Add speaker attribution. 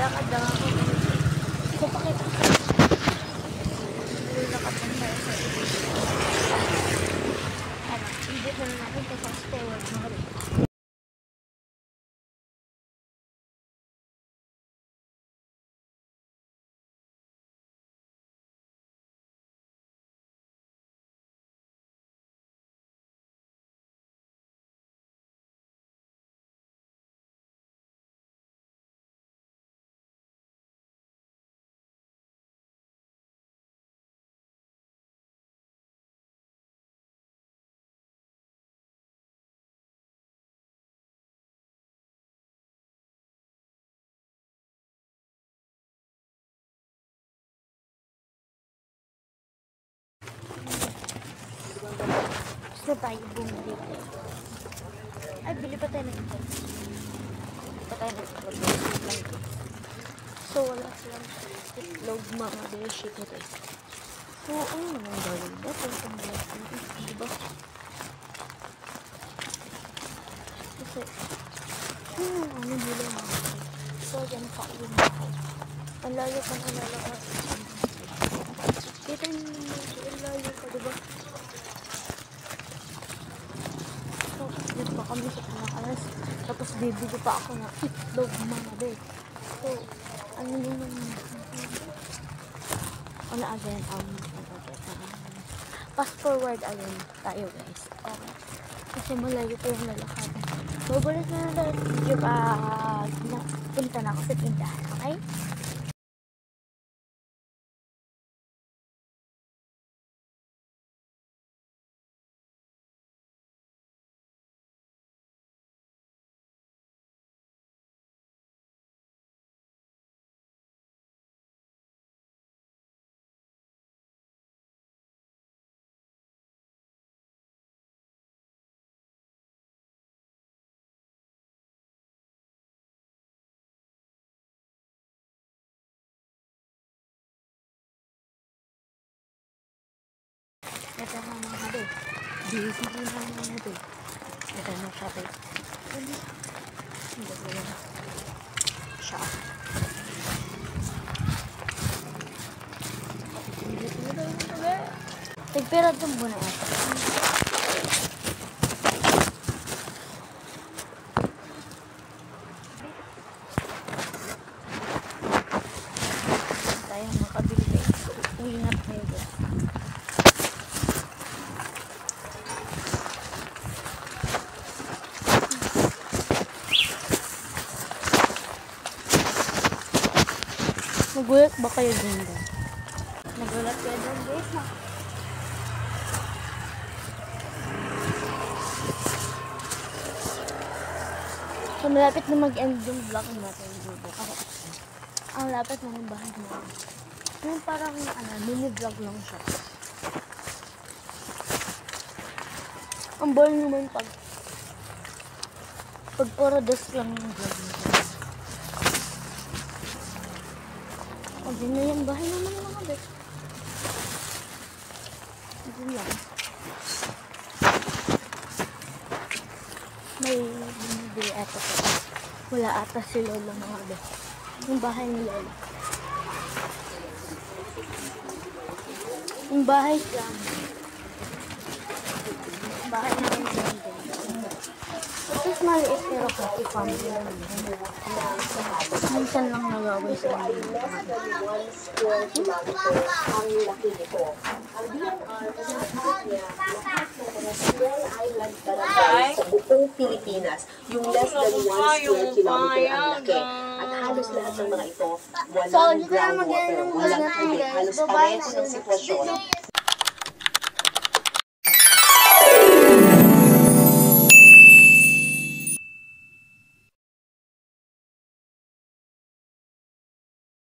Speaker 1: Lakad lang ako. So, pakita ko. Lakad lang tayo sa ito. Ano, hindi na natin ito sa steward mo rin. So tayo bumili. Ay, bili pa tayo ng ito. Bili pa tayo ng ito. So, wala silang itlog mga beshi ko tayo. So, ano naman gawin ba? Ito itong blessing. Diba? Kasi, ano bili mga ito. So, yan pa uwi na ako. Ang layo pa na lalakad. Kita nyo naman ang layo ka, diba? Pa kami sa Palacalas. Tapos bibili pa ako ng itlog mga be. So, ano naman ano again, fast forward again tayo guys. Okay. Kasi malayo pa yung lalakad. So, balik na natin video pag punta na ako sa tindahan. Okay? Ito na mga habi. Busy din na mga habi. Ito na siya habi. Hindi ko yan. Siya. Hindi ko na yung habi. Tagpera doon muna ito. Tayo makabili guys. Uwi na tayo guys. Nagulat ba kayo din ba? Nagulat kayo din guys ha? So malapit na mag-end yung vlog natin dito. Kasi ang lapit na ng bahay mo. Yung parang mini vlog lang siya. Ang boring naman pag puro desk lang yung vlog mo. O, din na yung bahay naman ng mga bet. Din lang. May binibili ata ko. Wala ata si Lola mga bet. Yung bahay ni Lola. Yung bahay siya. Bahay namin din. Tapos maliit pero kasi family namin. Minsan lang nagawin sa mga
Speaker 2: sa buong Pilipinas, yung less than 1 square kilometer ang laki. At halos lahat ng mga ito, walang groundwater, walang tubig, halos pareho ng sitwasyon